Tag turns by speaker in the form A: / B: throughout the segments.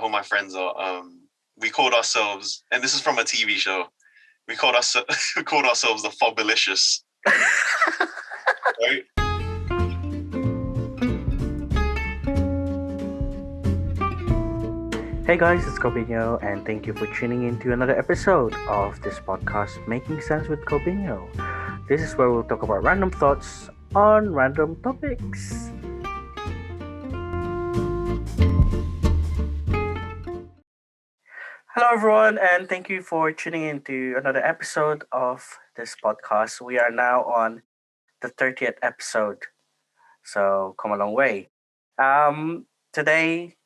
A: who my friends are. We called ourselves, and this is from a TV show. We called us we called ourselves the Fobilicious. Right?
B: Hey guys, it's Cobinho, and thank you for tuning in to another episode of this podcast, Making Sense with Cobinho. This is where we'll talk about random thoughts on random topics. Hello everyone, and thank you for tuning in to another episode of this podcast. We are now on the 30th episode, so come a long way. Today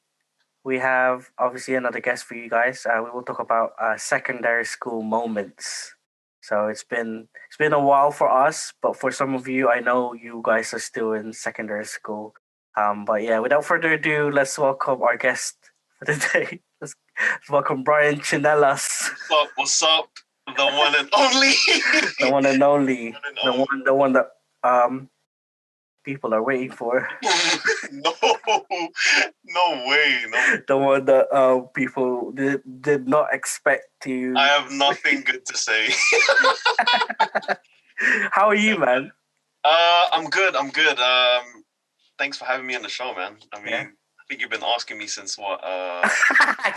B: we have obviously another guest for you guys. We will talk about secondary school moments. So it's been a while for us, but for some of you, I know you guys are still in secondary school. But yeah, without further ado, let's welcome our guest for today. Let's welcome Brian Chinelas,
A: What's up? The one and only.
B: the one and only,
A: The one and
B: the one that people are waiting for.
A: No way. No.
B: The one that people did not expect to.
A: I have nothing good to say.
B: How are you, man?
A: I'm good. Thanks for having me on the show, man. I mean, I think you've been asking me since what?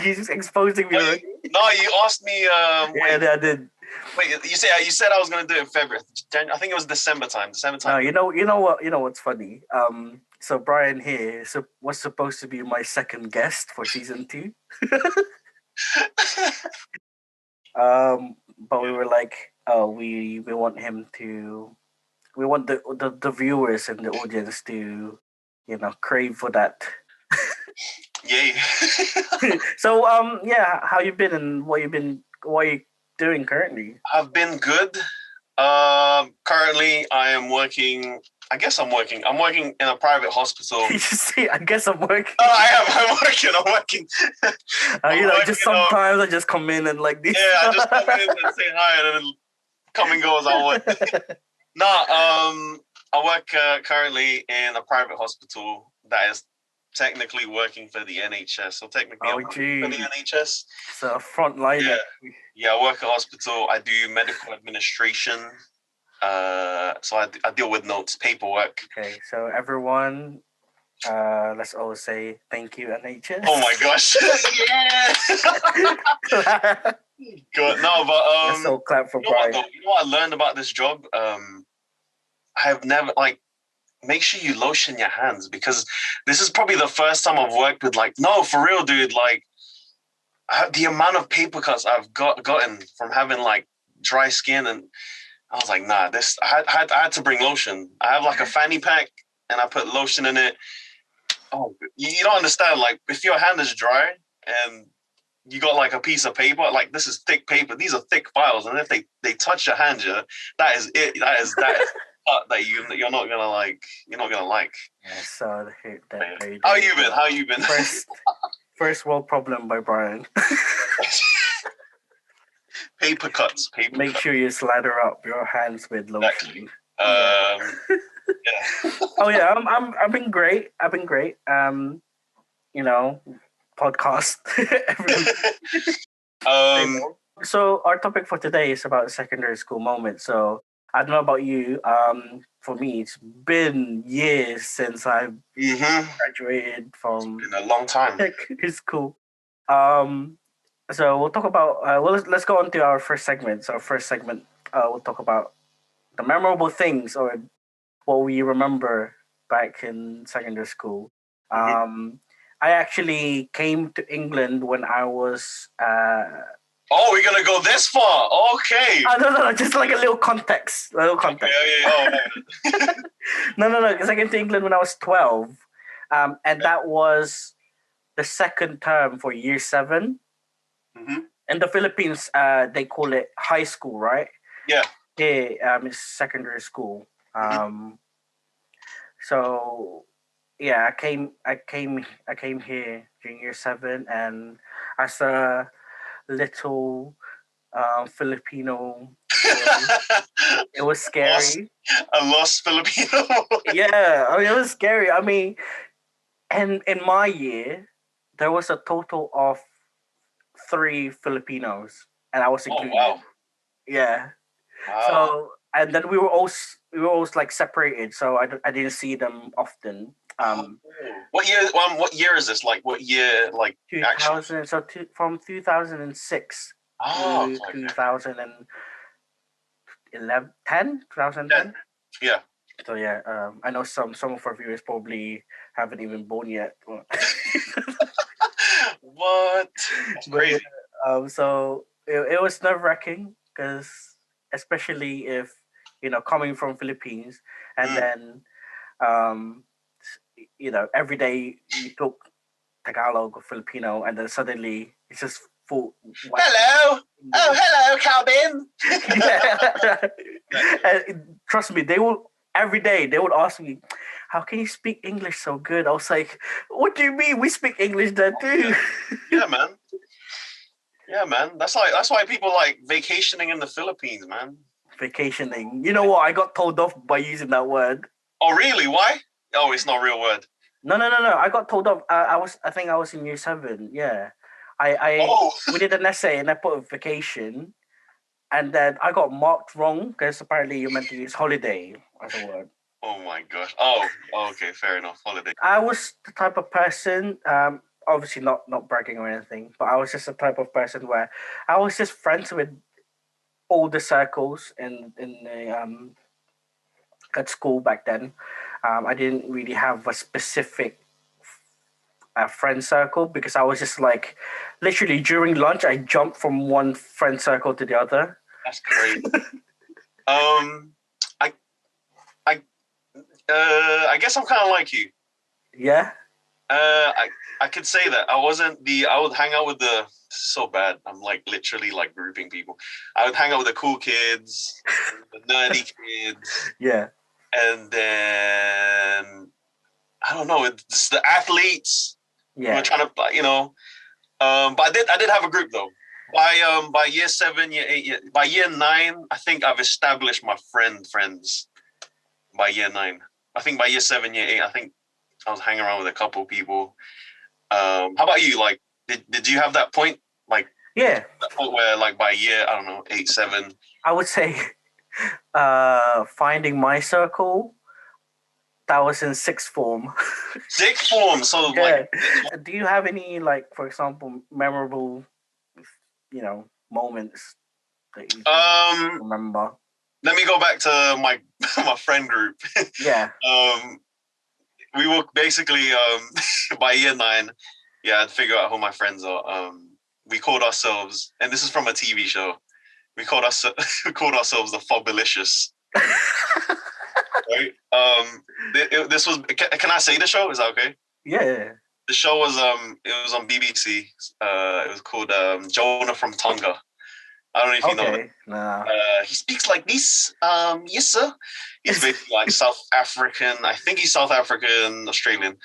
B: You're just exposing me. Right?
A: No, you asked me.
B: Yeah, I did.
A: Wait, you said I was gonna do it in February. I think it was December time.
B: No, you know what? You know what's funny? So Brian here was supposed to be my second guest for season 2. But we were like, oh, we want him to. We want the viewers and the audience to, crave for that.
A: Yay.
B: So yeah, how you been and what are you doing currently?
A: I've been good. Currently I am working. I guess I'm working. I'm working in a private hospital.
B: You see, I guess I'm working.
A: Oh, I'm working.
B: Sometimes I just come in and like this.
A: Yeah, I just come in and say hi and then come and go as I want. I work currently in a private hospital that is technically working for the NHS. So technically I'm working for the NHS.
B: So front line.
A: Yeah, I work at a hospital. I do medical administration. So I deal with notes, paperwork.
B: Okay, so everyone, let's all say thank you, NHS.
A: Oh my gosh! Yeah. Good. No, but
B: let's all clap for Brian.
A: You know what I learned about this job? I have never make sure you lotion your hands, because this is probably the first time I've worked with no, for real, dude. The amount of paper cuts I've gotten from having dry skin, and I was like, nah, this I had to bring lotion. I have a fanny pack and I put lotion in it. Oh, you don't understand. If your hand is dry and you got a piece of paper, this is thick paper. These are thick files, and if they touch your hand, that is it. That is that you're not gonna like. You're not gonna like.
B: Yeah, so
A: How you been?
B: First world problem by Brian.
A: Paper cuts.
B: Make sure you slather up your hands with lotion.
A: Yeah.
B: Oh yeah, I've been great. Podcast. So our topic for today is about secondary school moments. So I don't know about you. For me, it's been years since I've graduated from.
A: It's been a long time.
B: It's cool. So we'll talk about. Let's go on to our first segment. So our first segment, we'll talk about the memorable things or what we remember back in secondary school. I actually came to England when I was.
A: Oh, we're gonna go this far? Okay.
B: No, just a little context.
A: Yeah.
B: No, because I came to England when I was 12, and that was the second term for year 7.
A: Mm-hmm.
B: In the Philippines, they call it high school, right?
A: Yeah.
B: Here, it's secondary school. So, yeah, I came here during year 7, and as a little Filipino, it was scary.
A: A lost Filipino.
B: Yeah, it was scary. And in my year, there was a total of 3 Filipinos, and I was
A: Oh
B: included.
A: wow,
B: Yeah.
A: wow.
B: So and then we were all like separated, so I didn't see them often.
A: Oh, what year? What year is this? Like what year? Like actually?
B: 2000, so from 2006
A: Oh,
B: to
A: okay.
B: 2011, 10,
A: Then,
B: 2010.
A: yeah.
B: So yeah, I know some of our viewers probably haven't even born yet.
A: What? That's
B: But yeah,
A: crazy.
B: so it was nerve wracking because especially if coming from Philippines and
A: Mm.
B: then every day you talk Tagalog or Filipino and then suddenly it's just full white
A: Hello. Oh,
B: English.
A: hello, Calvin.
B: Yeah. And trust me, they will every day they would ask me, "How can you speak English so good?" I was like, "What do you mean? We speak English there too."
A: Yeah, man. Yeah, man. That's why people like vacationing in the Philippines, man.
B: Vacationing. You know what? I got told off by using that word.
A: Oh, really? Why? Oh, it's not a real word.
B: No, no, no, no. I got told off. I think I was in year 7. Yeah,
A: Oh,
B: we did an essay and I put a vacation, and then I got marked wrong because apparently you meant to use holiday as a word.
A: oh my gosh. Oh, okay. Fair enough. Holiday.
B: I was the type of person, obviously not bragging or anything, but I was just the type of person where I was just friends with all the circles in the at school back then. I didn't really have a specific friend circle because I was just like, literally during lunch, I jumped from one friend circle to the other.
A: That's crazy. Um, I, I, I guess I'm kind of like you.
B: Yeah,
A: I, I could say that I wasn't the. I would hang out with the. So bad. I'm like literally like grouping people. I would hang out with the cool kids, the nerdy kids,
B: yeah,
A: and then I don't know. It's the athletes who are
B: yeah.
A: trying to, but I did have a group though. By year 7, year 8, by year 9, I think I've established my friends. By year 9, I think by year 7, year 8, I think I was hanging around with a couple people. How about you? Like, did you have that point? Like
B: Yeah,
A: that point where like by year, I don't know, 8, 7.
B: I would say finding my circle, that was in sixth form.
A: Sixth form. So like,
B: Yeah. Do you have any, like, for example, memorable, moments that you can
A: um,
B: remember?
A: let me go back to my my friend group.
B: Yeah.
A: um, we were basically by year 9, yeah, I'd figure out who my friends are. We called ourselves, and this is from a TV show. We called us we called ourselves the Fobilicious. Right? This was. Can I say the show? Is that okay?
B: Yeah.
A: The show was it was on BBC. It was called Jonah from Tonga. I don't know if you know that.
B: Okay. Nah.
A: He speaks like this. Yes, sir. He's basically like South African. I think he's South African, Australian,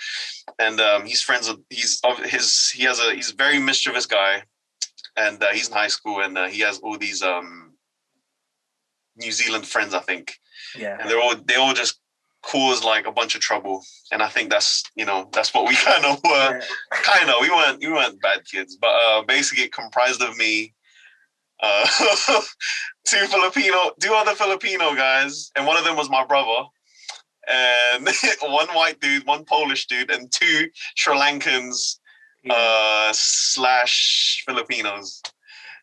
A: and he's friends with. He's of his. He's a very mischievous guy, and he's in high school, and he has all these New Zealand friends, I think,
B: Yeah.
A: and they all just cause like a bunch of trouble, and I think that's what we kind of were.
B: Yeah.
A: Kind of, we weren't bad kids, but basically it comprised of me. Uh, two other Filipino guys, and one of them was my brother, and one white dude, one Polish dude, and two Sri Lankans
B: Yeah.
A: slash Filipinos.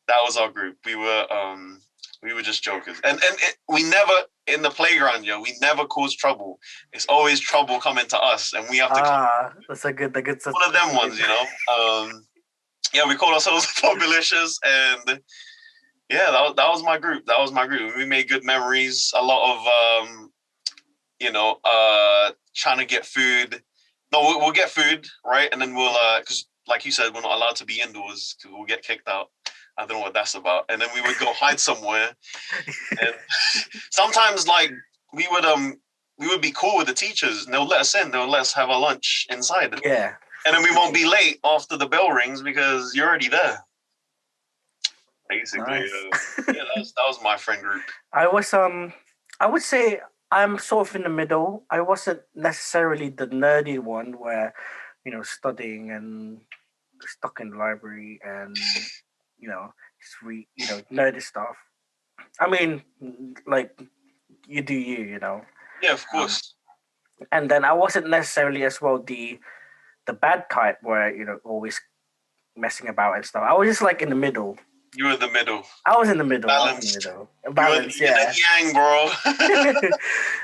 A: That was our group. We were just jokers, and we never in the playground, yo. We never cause trouble. It's always trouble coming to us, and we have to.
B: That's a good.
A: One of them ones, you know. Yeah, we called ourselves Fobilicious, and yeah, that was my group. That was my group. We made good memories. A lot of trying to get food. No, we'll get food, right? And then we'll because like you said, we're not allowed to be indoors because we'll get kicked out. I don't know what that's about. And then we would go hide somewhere. And sometimes like we would be cool with the teachers and they'll let us in. They'll let us have our lunch inside.
B: Yeah.
A: And then we won't be late after the bell rings because you're already there. Basically,
B: Nice.
A: yeah, that was my friend group.
B: I was I would say I'm sort of in the middle. I wasn't necessarily the nerdy one where, studying and stuck in the library and just nerdy stuff. I mean, like you do you.
A: Yeah, of
B: Um,
A: course.
B: and then I wasn't necessarily as well the bad type where always messing about and stuff. I was just like in the middle.
A: You were in the middle.
B: I was in the middle.
A: Balanced. You were
B: Balance,
A: yin and yang, bro.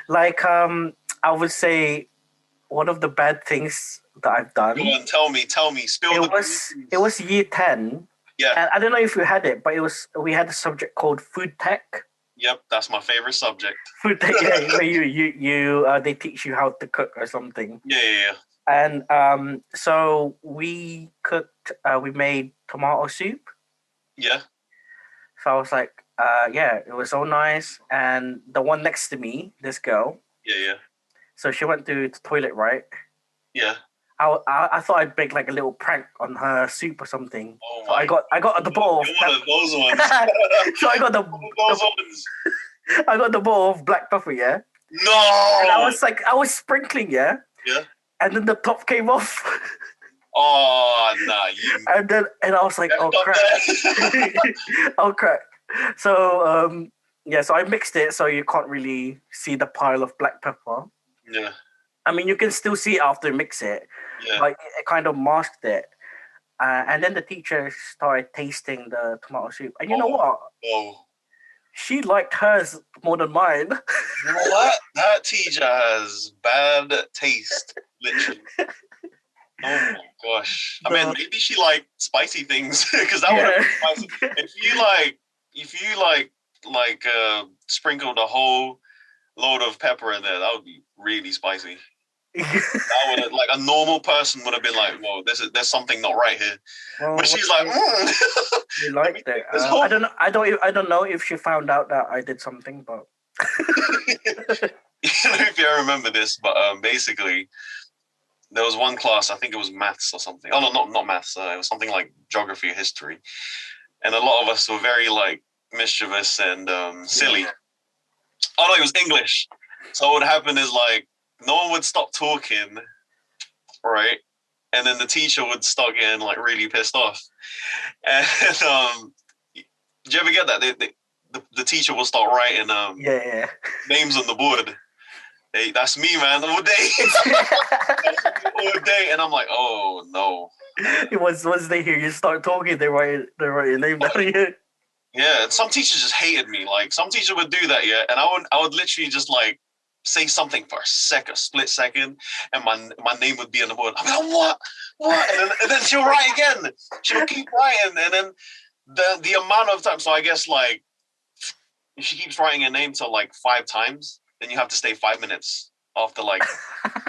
B: like I would say one of the bad things that I've
A: Go
B: done.
A: on, tell me. Spill the
B: It was year 10.
A: Yeah.
B: And I don't know if you had it, but we had a subject called food tech.
A: Yep, that's my favorite subject.
B: Food tech, yeah, where you they teach you how to cook or something.
A: Yeah.
B: And so we cooked. We made tomato soup.
A: Yeah.
B: So I was like, it was so nice. And the one next to me, this girl.
A: Yeah.
B: So she went to the toilet, right?
A: Yeah.
B: I thought I'd make like a little prank on her soup or something.
A: Oh
B: so I got the bowl.
A: You're one of those ones.
B: So I got
A: those ones.
B: I got the bowl of black pepper, yeah.
A: No.
B: And I was sprinkling, yeah.
A: Yeah.
B: And then the top came off.
A: Oh nah,
B: and I was like, oh crap. Oh crap. So so I mixed it so you can't really see the pile of black pepper.
A: Yeah.
B: I mean, you can still see it after you mix it.
A: Yeah.
B: But it kind of masked it. And then the teacher started tasting the tomato soup. And you know what?
A: Oh.
B: She liked hers more than mine.
A: What? That teacher has bad taste, literally. Oh my gosh! I mean, maybe she liked spicy things because that would have been spicy. If you sprinkled a whole load of pepper in there, that would be really spicy. That would have, like a normal person would have been like, "Whoa, there's something not right here."
B: Well,
A: but she's like,
B: "You liked it." I don't know if she found out that I did something, but
A: if you remember this, but basically. There was one class, I think it was maths or something. Oh, no, not maths. It was something like geography or history. And a lot of us were very, like, mischievous and silly. Oh, no, it was English. So what would happen is, like, no one would stop talking, right? And then the teacher would start getting, like, really pissed off. And did you ever get that? The teacher will start writing names on the board. Hey, that's me, man, all day. All day. And I'm like, oh, no.
B: Once they hear you start talking, they write your name down here.
A: Yeah, and some teachers just hated me. Like, some teacher would do that, yeah, and I would literally just, like, say something for a split second, and my name would be on the board. I'm like, what? And then she'll write again. She'll keep writing, and then the amount of time, so I guess, like, if she keeps writing your name till, like, 5 times, then you have to stay 5 minutes after after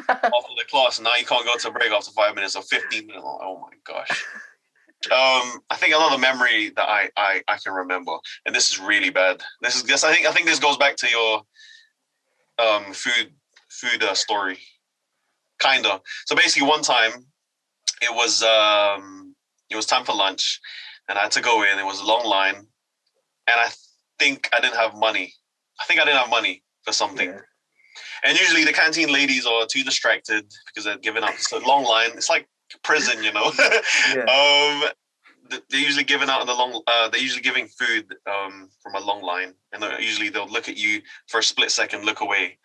A: the class. And now you can't go to a break after 5 minutes or 15 minutes. Oh my gosh. I think another memory that I can remember, and this is really bad. I think this goes back to your food story, kinda. So basically, one time it was time for lunch, and I had to go in. It was a long line, and I think I didn't have money. For something. Yeah. And usually the canteen ladies are too distracted because they're giving up. It's a long line. It's like prison, you know. Yeah. They're usually giving out in the long. They're usually giving food from a long line, and they'll look at you for a split second, look away,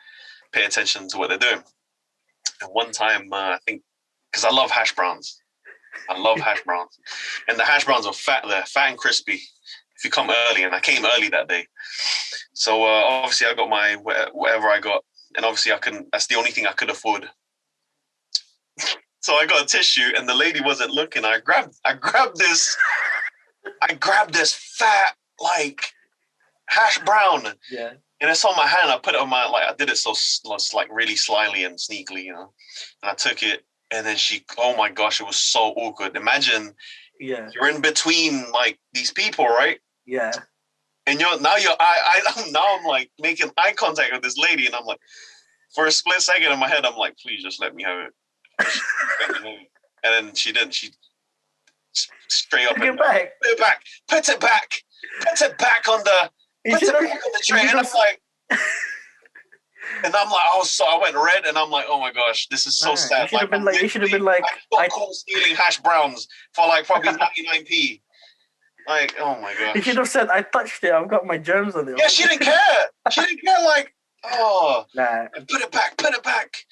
A: pay attention to what they're doing. And one time, I think, because I love hash browns. And the hash browns are fat. They're fat and crispy. If you come early, and I came early that day. So obviously I got my whatever I got, and obviously I couldn't. That's the only thing I could afford. So I got a tissue, and the lady wasn't looking. I grabbed this fat like hash brown.
B: Yeah.
A: And it's on my hand. I put it on my I did it so like really slyly and sneakily, you know. And I took it, and then oh my gosh, it was so awkward. Imagine, you're in between like these people, right?
B: Yeah.
A: And I'm like making eye contact with this lady, and I'm like, for a split second in my head, I'm like, please just let me have it. And then she didn't. She straight up
B: put it back.
A: Put it back on the tray. And I'm like, And I'm like, I went red, and I'm like, oh my gosh, this is so
B: Nah,
A: sad. Like,
B: you should have been like,
A: I got caught stealing hash browns for like probably 99p. Like, oh my
B: you should
A: gosh.
B: have said, I touched it. I've got my germs on it.
A: Yeah, she didn't care. She didn't care. Like, oh,
B: Nah,
A: put it back, put it back.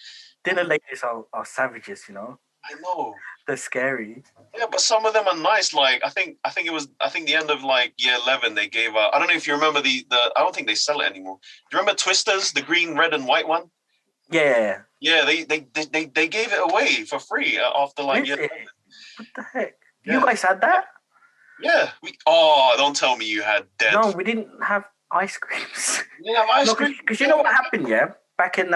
B: dinner ladies are savages, you know.
A: I know.
B: They're scary.
A: Yeah, but some of them are nice. Like, I think the end of like year 11 they gave out. I don't know if you remember the. I don't think they sell it anymore. Do you remember Twisters, the green, red, and white one?
B: Yeah.
A: Yeah, they gave it away for free after like year 11.
B: What the heck?
A: Yeah.
B: You guys had that?
A: Yeah. Don't tell me you had dead.
B: No, we didn't have ice creams.
A: You have ice cream?
B: Because you know what happened, yeah? Back in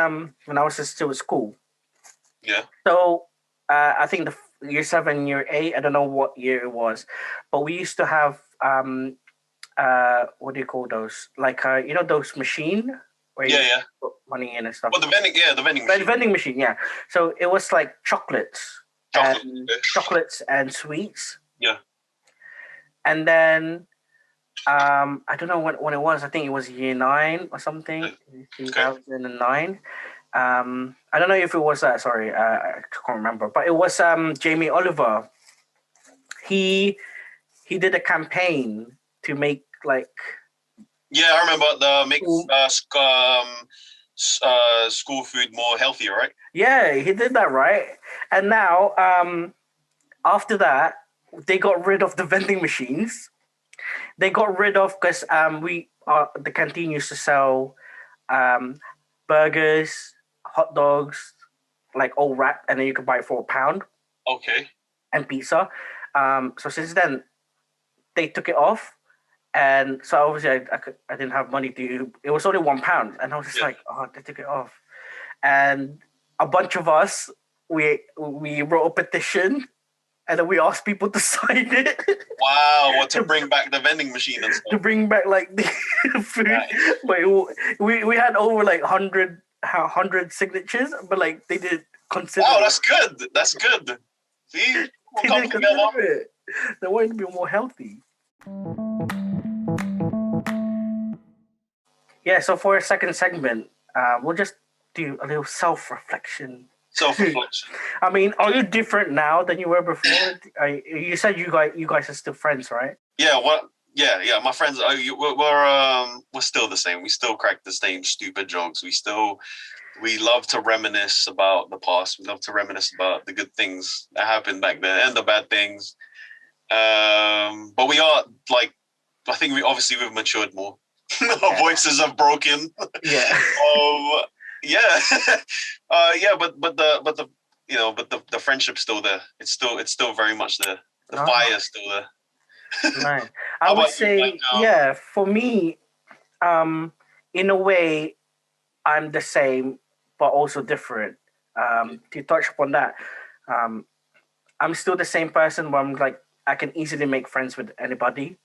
B: when I was still at school.
A: Yeah.
B: So I think the year 7, year 8, I don't know what year it was, but we used to have what do you call those? Like you know those machine where you put money in and stuff.
A: Well, the vending machine.
B: The vending machine, yeah. So it was like chocolates and sweets.
A: Yeah.
B: And then I don't know when it was. I think it was year 9 or something, 2009. I don't know if it was that. Sorry, I can't remember. But it was Jamie Oliver. He did a campaign to make like.
A: Yeah, I remember school food more healthier, right?
B: Yeah, he did that, right? And now, after that, they got rid of the vending machines. They got rid of because the canteen used to sell burgers, hot dogs, like all wrapped, and then you could buy it for £1.
A: Okay.
B: And pizza. So since then, they took it off, and so obviously I didn't have money to. It was only £1, and I was just like, oh, they took it off, and a bunch of us we wrote a petition. And then we asked people to sign it.
A: Wow, what to bring back the vending machine and stuff.
B: To bring back like the food. Nice. But we had over like 100 signatures, but like they did consider.
A: Wow, that's good. That's good. See,
B: they didn't consider it. They wanted to be more healthy. Yeah, so for a second segment, we'll just do a little self-reflection.
A: Self-reflection.
B: I mean, are you different now than you were before? You said you guys are still friends, right?
A: Yeah. What? Yeah. My friends. We're still the same. We still crack the same stupid jokes. We love to reminisce about the past. We love to reminisce about the good things that happened back then and the bad things. But we are like, I think we've matured more. Our voices have broken.
B: Yeah.
A: Yeah, but the friendship's still there. It's still very much there. The fire's still there.
B: Right. I would say, for me, in a way, I'm the same, but also different. To touch upon that, I'm still the same person, but I'm like I can easily make friends with anybody.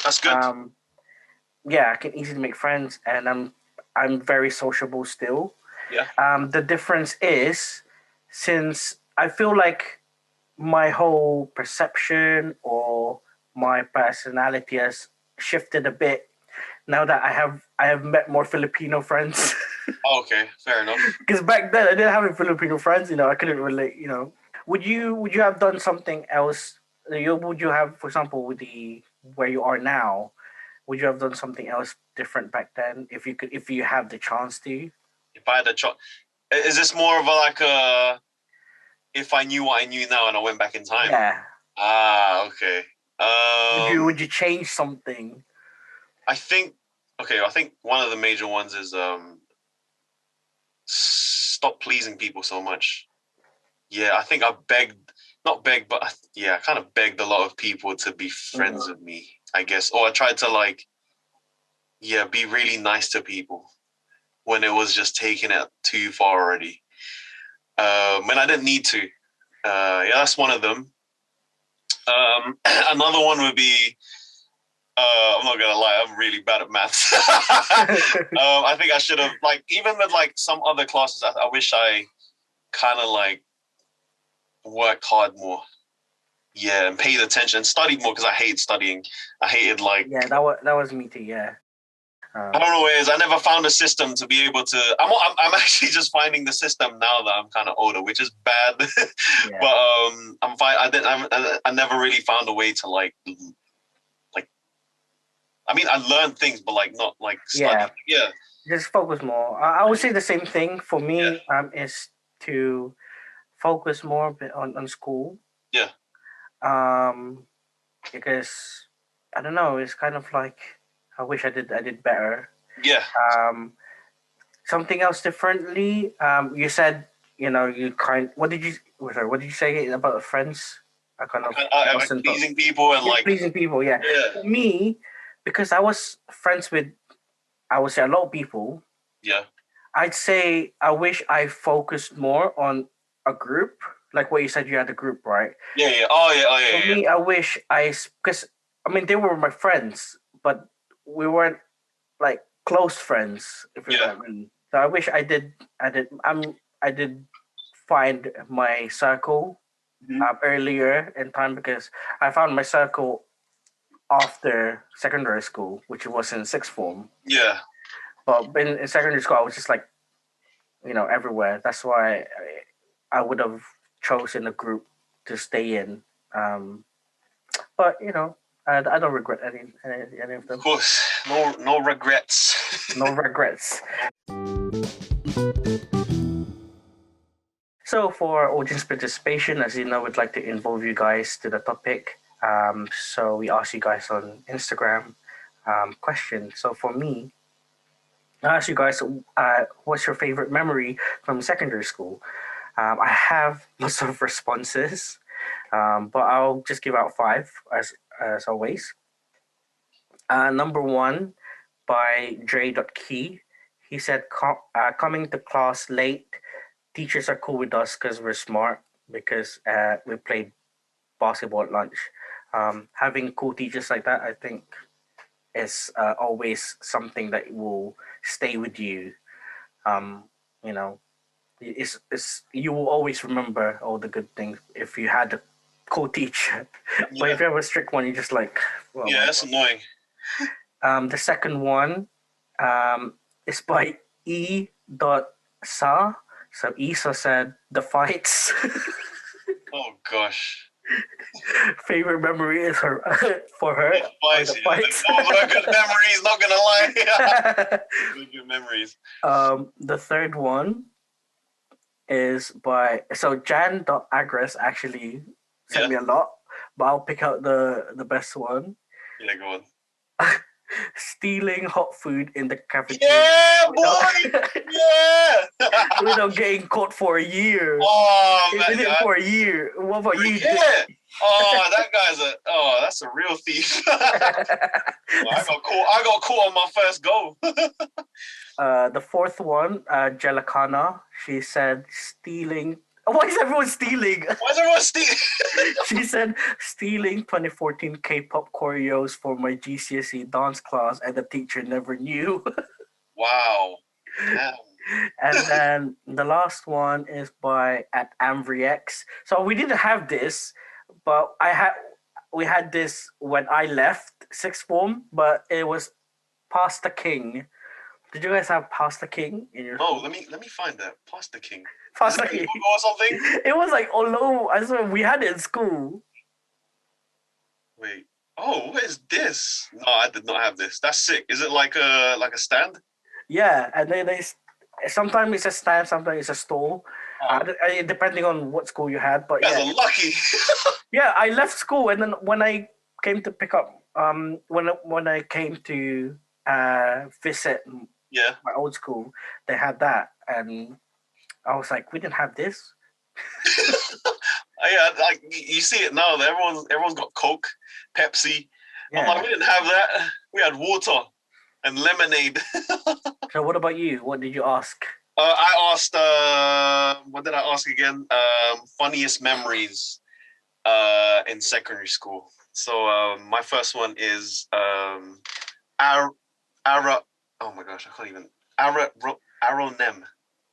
A: That's good.
B: I can easily make friends, and I'm very sociable still.
A: Yeah.
B: The difference is since I feel like my whole perception or my personality has shifted a bit now that I have met more Filipino friends.
A: Okay, fair enough.
B: Because back then I didn't have any Filipino friends. I couldn't relate. Would you have done something else? Would you have, for example, with where you are now? Would you have done something else different back then if you have the chance to?
A: If I had the chance, is this more of if I knew what I knew now and I went back in time?
B: Yeah.
A: Okay.
B: Would you change something?
A: I think one of the major ones is stop pleasing people so much. Yeah, I think I kind of begged a lot of people to be friends with me, I guess. Or I tried to be really nice to people when it was just taking it too far already. When I didn't need to. That's one of them. Another one would be, I'm not gonna lie, I'm really bad at maths. I think I should have, even with some other classes, I wish I kind of worked hard more. Yeah, and paid attention and studied more because I hated studying. I hated
B: that was me too. Yeah,
A: I don't know what it is. I never found a system to be able to. I'm actually just finding the system now that I'm kind of older, which is bad.
B: Yeah.
A: But I'm fine. I never really found a way to like. I mean, I learned things, but like not like study. Yeah.
B: Just focus more. I would say the same thing for me. Is to focus more a bit on school.
A: Yeah.
B: Because I don't know. It's kind of like I wish I did better.
A: Yeah.
B: Something else differently. You said you what did you say about friends? I kind of
A: like pleasing people and like
B: pleasing people. Yeah. For me, because I was friends with, I would say, a lot of people.
A: Yeah.
B: I'd say I wish I focused more on a group, like what you said. You had a group, right?
A: Yeah. Yeah. Oh yeah.
B: For me, I wish because I mean they were my friends, but we weren't like close friends. If you know what I mean. So I wish I did find my circle earlier in time, because I found my circle after secondary school, which was in sixth form.
A: Yeah.
B: But in secondary school, I was just like, everywhere. That's why I would have chosen a group to stay in. But I don't regret any of them.
A: Of course, no regrets.
B: No regrets. So for audience participation, as you know, we'd like to involve you guys to the topic. So we asked you guys on Instagram question. So for me, I asked you guys, what's your favorite memory from secondary school? I have lots of responses, but I'll just give out 5 as always. Number 1 by Dre.Key. He said, coming to class late. Teachers are cool with us because we're smart, because we played basketball at lunch. Having cool teachers like that, I think, is always something that will stay with you. You know, it's you will always remember all the good things if you had a cool teacher. But if you have a strict one, you're just like, well,
A: that's annoying.
B: The second one is by E. Sa. So Isa said the fights.
A: Oh gosh.
B: Favorite memory is for her.
A: The fights. Good memories, not gonna lie. Good memories.
B: The third one is by Jan.Agres actually sent me a lot, but I'll pick out the best one.
A: Yeah, go on.
B: Stealing hot food in the cafeteria.
A: Yeah, boy! Yeah!
B: Without getting caught for a year.
A: Oh, man.
B: He did it for a year. What about you?
A: Yeah. Oh, that's a real thief. I got caught on my first go.
B: The fourth one, Jellicana, she said stealing. Why is everyone stealing? She said stealing 2014 K-pop choreos for my GCSE dance class, and the teacher never knew.
A: Wow. Damn.
B: And then the last one is by at AmbriX. So we didn't have this, but we had this when I left sixth form, but it was Pasta King. Did you guys have Pasta King in your?
A: No, let me find that Pasta King.
B: Pasta King
A: or something.
B: It was like low. I swear we had it in school.
A: Wait. Oh, what is this? No, I did not have this. That's sick. Is it like a stand?
B: Yeah, and then sometimes it's a stand, sometimes it's a stall. Depending on what school you had, but
A: you guys are lucky.
B: Yeah, I left school, and then when I came to pick up, when I came to visit my old school, they had that, and I was like, we didn't have this.
A: Yeah, like you see it now. Everyone's got Coke, Pepsi. Yeah. I'm like, we didn't have that. We had water and lemonade.
B: So what about you? What did you ask?
A: I asked, what did I ask again? Funniest memories in secondary school. So my first one is oh my gosh, I can't even. Aronem.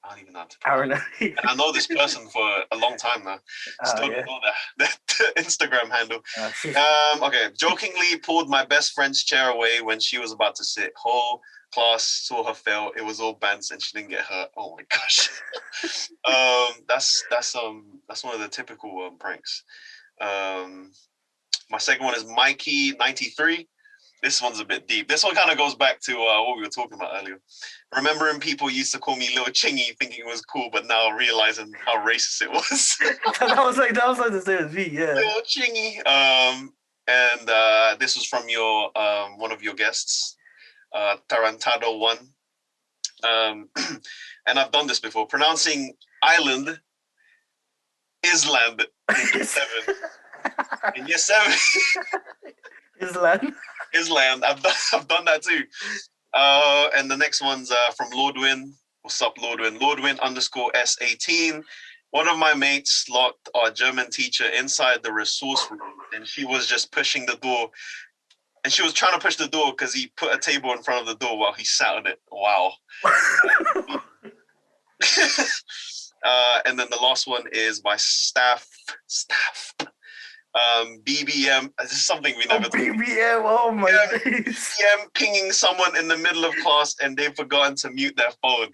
A: I don't even know how to
B: I don't
A: pronounce
B: know.
A: it. And I know this person for a long time now. Still
B: Yeah.
A: don't know that Instagram handle.
B: She's
A: Okay. Jokingly pulled my best friend's chair away when she was about to sit. Whole class saw her fail. It was all bants and she didn't get hurt. Oh my gosh. That's one of the typical pranks. My second one is Mikey 93. This one's a bit deep. This one kind of goes back to what we were talking about earlier. Remembering people used to call me Little Chingy, thinking it was cool, but now realizing how racist it was.
B: that was like the same as me, yeah.
A: Little Chingy. And this was from your one of your guests, Tarantado One. And I've done this before. Pronouncing island, Island in year 7. In year 7.
B: Island.
A: Island. I've done that too. And the next one's from Lordwin. What's up, Lordwin? Lordwin _S18. One of my mates locked our German teacher inside the resource room, and she was just pushing the door. And she was trying to push the door because he put a table in front of the door while he sat on it. Wow. And then the last one is by staff. BBM. This is something we never.
B: BBM. Oh my days.
A: BBM pinging someone in the middle of class and they've forgotten to mute their phone.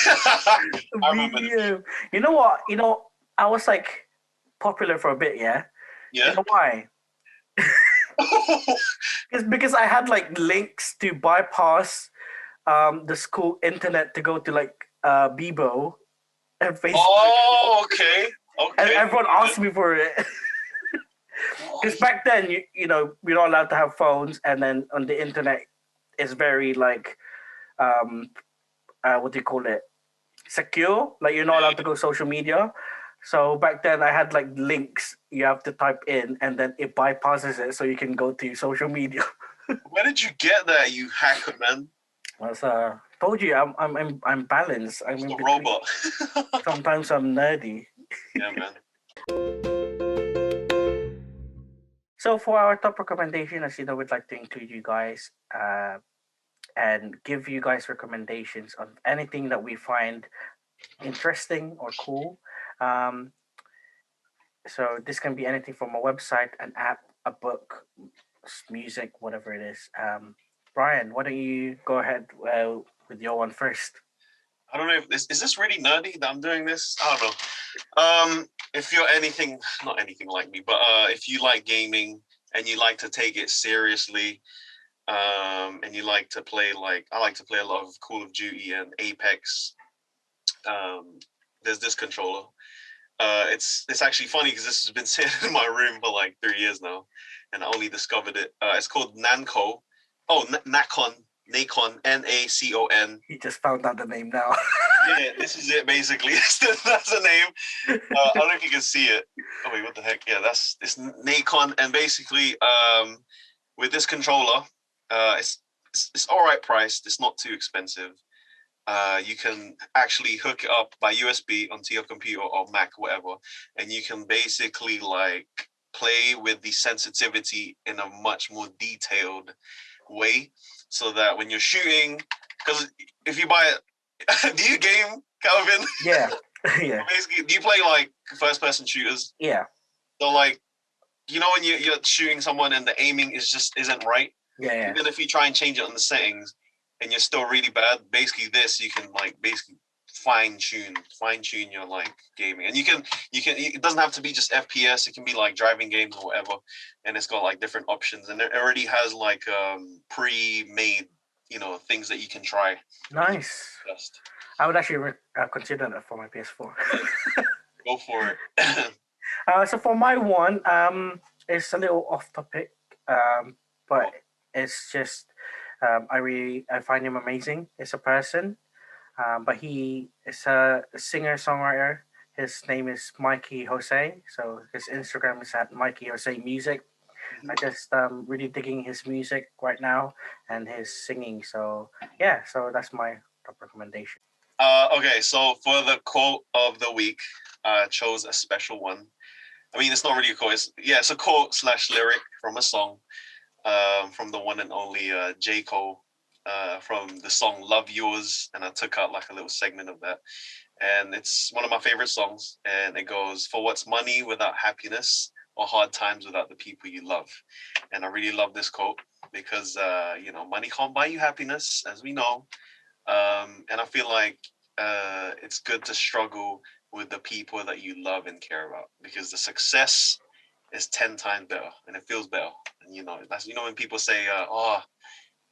A: I remember
B: BBM. You know what? I was like popular for a bit. Yeah.
A: Yeah.
B: You know why? It's because I had like links to bypass the school internet to go to like Bebo and Facebook.
A: Oh, okay.
B: And everyone asked me for it. Because back then, we're not allowed to have phones, and then on the internet, it's very like, what do you call it? Secure. Like you're not allowed to go social media. So back then, I had like links you have to type in, and then it bypasses it, so you can go to social media.
A: Where did you get that, you hacker, man?
B: I told you I'm balanced. I'm
A: a robot.
B: Sometimes I'm nerdy.
A: Yeah, man.
B: So for our top recommendation, as you know, we'd like to include you guys and give you guys recommendations on anything that we find interesting or cool. So this can be anything from a website, an app, a book, music, whatever it is. Brian, why don't you go ahead with your one first?
A: I don't know if is this really nerdy that I'm doing this? I don't know. If you're not anything like me, but if you like gaming and you like to take it seriously, and you like to play I like to play a lot of Call of Duty and Apex. There's this controller. It's actually funny because this has been sitting in my room for like 3 years now, and I only discovered it. It's called Nacon. Oh, Nacon. Nacon.
B: He just found out the name now.
A: Yeah, this is it basically. That's the name. I don't know if you can see it. Oh wait, what the heck? Yeah, it's Nacon, and basically, with this controller, it's all right priced. It's not too expensive. You can actually hook it up by USB onto your computer or Mac, whatever, and you can basically like play with the sensitivity in a much more detailed way, so that when you're shooting, because if you buy it, do you game, Calvin?
B: Yeah. Yeah.
A: Basically, do you play like first-person shooters?
B: Yeah.
A: So like, when you're shooting someone and the aiming isn't right.
B: Yeah.
A: Even if you try and change it on the settings, and you're still really bad, basically this you can like basically fine tune your like gaming, and you can it doesn't have to be just FPS. It can be like driving games or whatever, and it's got like different options, and it already has like pre-made things that you can try.
B: Nice. I would actually consider that for my PS4.
A: Go for it.
B: So for my one, it's a little off topic, but it's just I find him amazing as a person. But he is a singer songwriter. His name is Mikey Jose. So his Instagram is at Mikey Jose Music. I just really digging his music right now and his singing. So yeah, so that's my top recommendation.
A: Okay, so for the quote of the week, I chose a special one. I mean, it's not really a quote. It's a quote / lyric from a song, from the one and only J. Cole. from the song Love Yours, and I took out like a little segment of that. And it's one of my favorite songs. And it goes, "For what's money without happiness, or hard times without the people you love." And I really love this quote because, money can't buy you happiness, as we know. And I feel like it's good to struggle with the people that you love and care about, because the success is 10 times better and it feels better. And that's when people say, "Oh,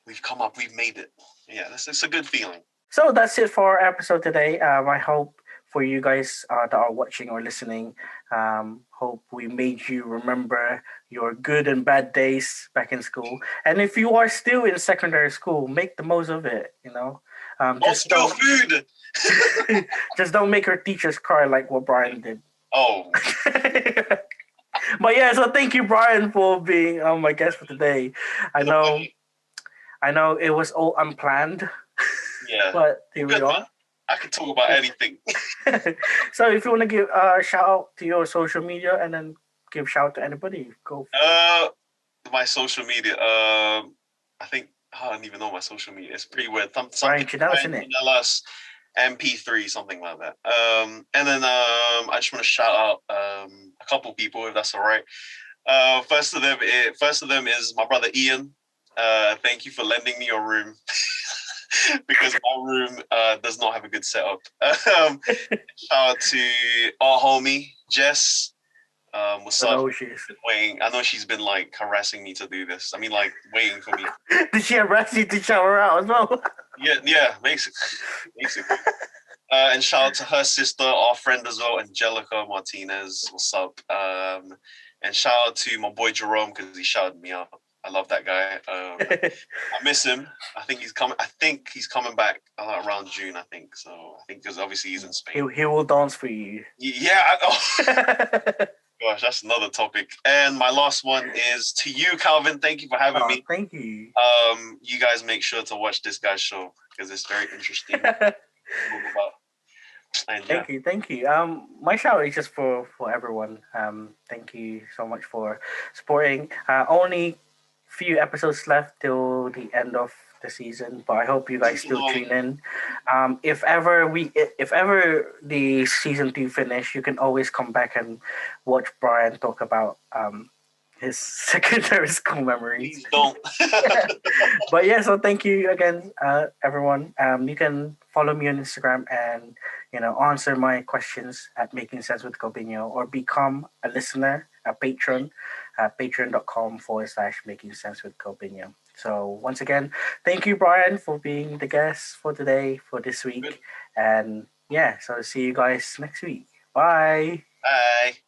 A: we've come up, we've made it." Yeah, it's a good feeling.
B: So that's it for our episode today. I hope for you guys that are watching or listening, hope we made you remember your good and bad days back in school. And if you are still in secondary school, make the most of it.
A: Just spill food.
B: Just don't make your teachers cry like what Brian did.
A: Oh.
B: But yeah, so thank you, Brian, for being my guest for today. I know it was all unplanned.
A: Yeah.
B: But here we are.
A: I can talk about anything.
B: So if you want to give a shout out to your social media and then give shout out to anybody, go.
A: My social media. I think I don't even know my social media. It's pretty weird.
B: Brian Chinelas, isn't it?
A: Chinelas MP3, something like that. And then I just want to shout out a couple people, if that's all right. First of them is my brother Ian. Thank you for lending me your room. Because my room does not have a good setup. Shout out to our homie Jess. What's up? Waiting. I know she's been like harassing me to do this. I mean, like waiting for me.
B: Did she harass you to shower out as well?
A: Yeah, basically. And shout out to her sister, our friend as well, Angelica Martinez. What's up? And shout out to my boy Jerome, because he shouted me out. I love that guy. I miss him. I think he's coming back around June. I think so. I think because obviously he's in Spain.
B: He will dance for you.
A: Yeah. Gosh, that's another topic. And my last one is to you, Calvin. Thank you for having me.
B: Thank you.
A: You guys make sure to watch this guy's show because it's very interesting. And, yeah.
B: Thank you. My shout is just for everyone. Thank you so much for supporting. Only few episodes left till the end of the season, but I hope you guys still tune in. If ever the season 2 finish, you can always come back and watch Brian talk about his secondary school memories.
A: Please don't.
B: But yeah, so thank you again, everyone. You can follow me on Instagram and answer my questions at Making Sense with Cobinho, or become a listener, a patron at patreon.com/Making Sense with Cobinho. So once again, thank you, Brian, for being the guest for today, for this week. And yeah, so see you guys next week. Bye.
A: Bye.